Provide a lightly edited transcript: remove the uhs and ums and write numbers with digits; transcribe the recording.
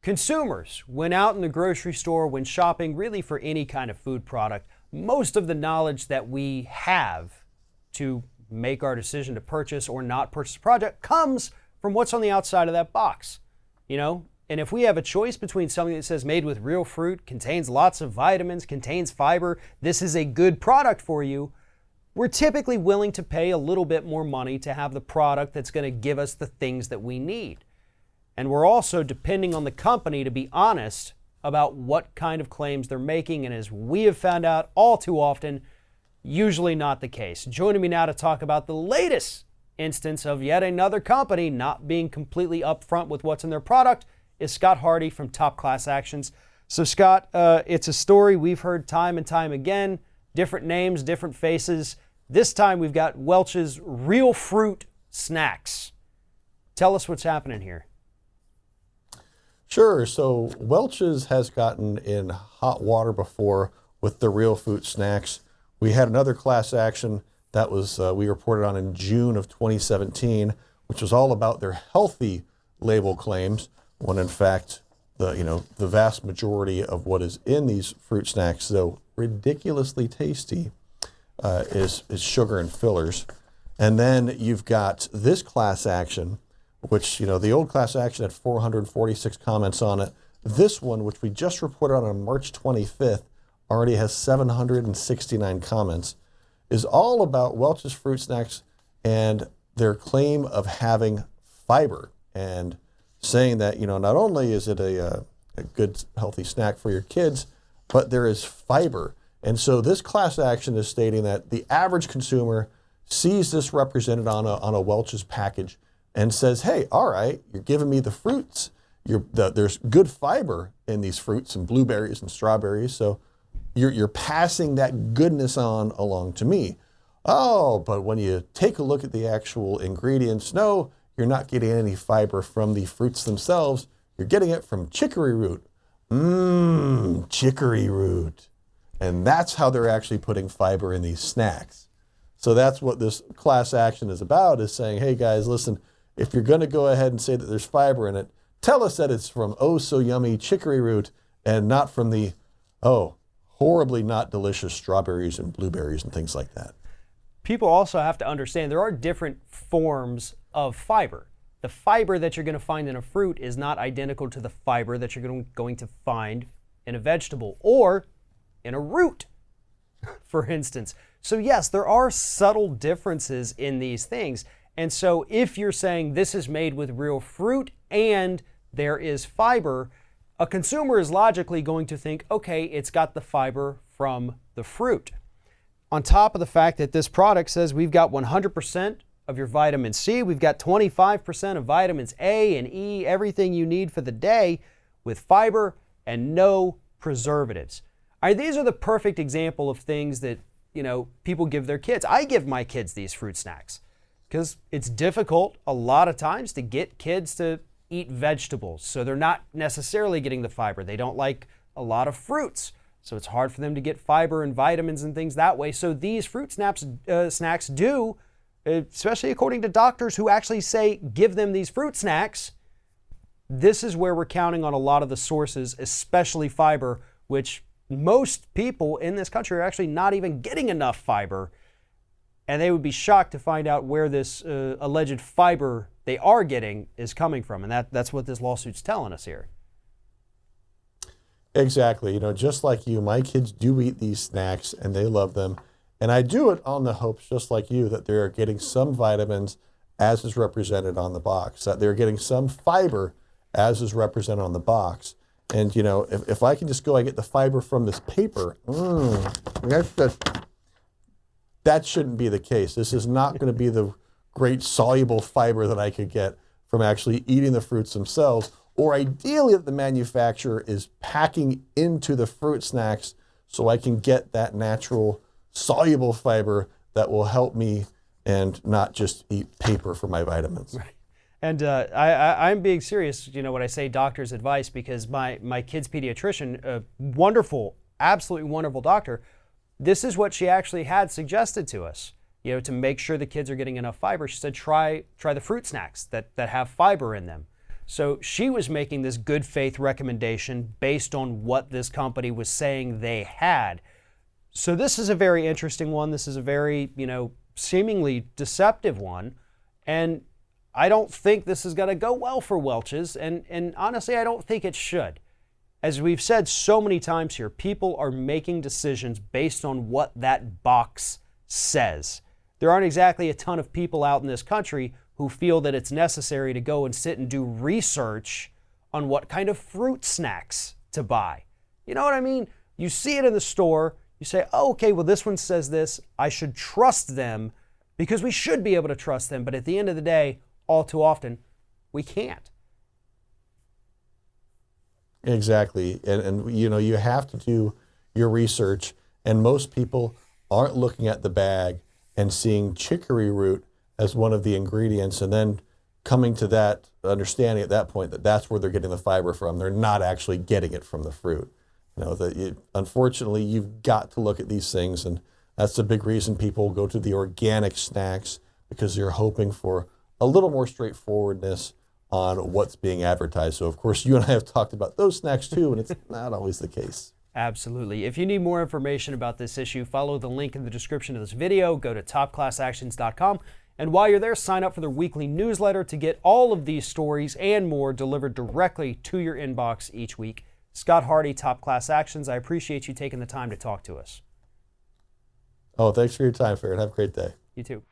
Consumers, when out in the grocery store, when shopping really for any kind of food product, most of the knowledge that we have to make our decision to purchase or not purchase a product comes from what's on the outside of that box. And if we have a choice between something that says made with real fruit, contains lots of vitamins, contains fiber, this is a good product for you, we're typically willing to pay a little bit more money to have the product that's going to give us the things that we need. And we're also depending on the company to be honest about what kind of claims they're making, and as we have found out all too often, usually not the case. Joining me now to talk about the latest instance of yet another company not being completely upfront with what's in their product is Scott Hardy from Top Class Actions. So Scott, it's a story we've heard time and time again, different names, different faces. This time we've got Welch's Real Fruit Snacks. Tell us what's happening here. Sure. So Welch's has gotten in hot water before with the Real Fruit Snacks. We had another class action that was we reported on in June of 2017, which was all about their healthy label claims, when in fact the vast majority of what is in these fruit snacks, though ridiculously tasty, is sugar and fillers. And then you've got this class action, which, the old class action had 446 comments on it. This one, which we just reported on March 25th, already has 769 comments, is all about Welch's Fruit Snacks and their claim of having fiber, and saying that, not only is it a good, healthy snack for your kids, but there is fiber. And so this class action is stating that the average consumer sees this represented on a Welch's package and says, hey, all right, you're giving me the fruits. There's good fiber in these fruits and blueberries and strawberries, so you're passing that goodness on along to me. Oh, but when you take a look at the actual ingredients, no, you're not getting any fiber from the fruits themselves. You're getting it from chicory root. Chicory root. And that's how they're actually putting fiber in these snacks. So that's what this class action is about, is saying, hey guys, listen, if you're going to go ahead and say that there's fiber in it, tell us that it's from oh so yummy chicory root and not from the horribly not delicious strawberries and blueberries and things like that. People also have to understand there are different forms of fiber. The fiber that you're going to find in a fruit is not identical to the fiber that you're going to find in a vegetable or in a root, for instance. So yes, there are subtle differences in these things. And so if you're saying this is made with real fruit and there is fiber, a consumer is logically going to think, okay, it's got the fiber from the fruit. On top of the fact that this product says we've got 100% of your vitamin C, we've got 25% of vitamins A and E, everything you need for the day, with fiber and no preservatives. These are the perfect example of things that, people give their kids. I give my kids these fruit snacks because it's difficult a lot of times to get kids to eat vegetables. So they're not necessarily getting the fiber. They don't like a lot of fruits. So it's hard for them to get fiber and vitamins and things that way. So these fruit snacks do, especially according to doctors who actually say give them these fruit snacks, this is where we're counting on a lot of the sources, especially fiber, which most people in this country are actually not even getting enough fiber. And they would be shocked to find out where this alleged fiber they are getting is coming from. And that's what this lawsuit's telling us here. Exactly. Just like you, my kids do eat these snacks and they love them. And I do it on the hopes, just like you, that they're getting some vitamins as is represented on the box, that they're getting some fiber as is represented on the box. And, if I can just go, I get the fiber from this paper, that shouldn't be the case. This is not going to be the great soluble fiber that I could get from actually eating the fruits themselves, or ideally that the manufacturer is packing into the fruit snacks so I can get that natural soluble fiber that will help me and not just eat paper for my vitamins. Right. And I'm being serious, when I say doctor's advice, because my kid's pediatrician, a wonderful, absolutely wonderful doctor, this is what she actually had suggested to us, to make sure the kids are getting enough fiber. She said, try the fruit snacks that have fiber in them. So she was making this good faith recommendation based on what this company was saying they had. So this is a very interesting one. This is a very, seemingly deceptive one. And I don't think this is going to go well for Welch's. And honestly, I don't think it should. As we've said so many times here, people are making decisions based on what that box says. There aren't exactly a ton of people out in this country who feel that it's necessary to go and sit and do research on what kind of fruit snacks to buy. You know what I mean? You see it in the store, you say, oh, okay, well, this one says this. I should trust them because we should be able to trust them. But at the end of the day, all too often, we can't. Exactly. And you have to do your research. And most people aren't looking at the bag and seeing chicory root as one of the ingredients and then coming to that understanding at that point that that's where they're getting the fiber from. They're not actually getting it from the fruit. Unfortunately, you've got to look at these things, and that's the big reason people go to the organic snacks, because they're hoping for a little more straightforwardness on what's being advertised. So, of course, you and I have talked about those snacks too, and it's not always the case. Absolutely. If you need more information about this issue, follow the link in the description of this video. Go to topclassactions.com. And while you're there, sign up for their weekly newsletter to get all of these stories and more delivered directly to your inbox each week. Scott Hardy, Top Class Actions, I appreciate you taking the time to talk to us. Oh, thanks for your time, Farron. Have a great day. You too.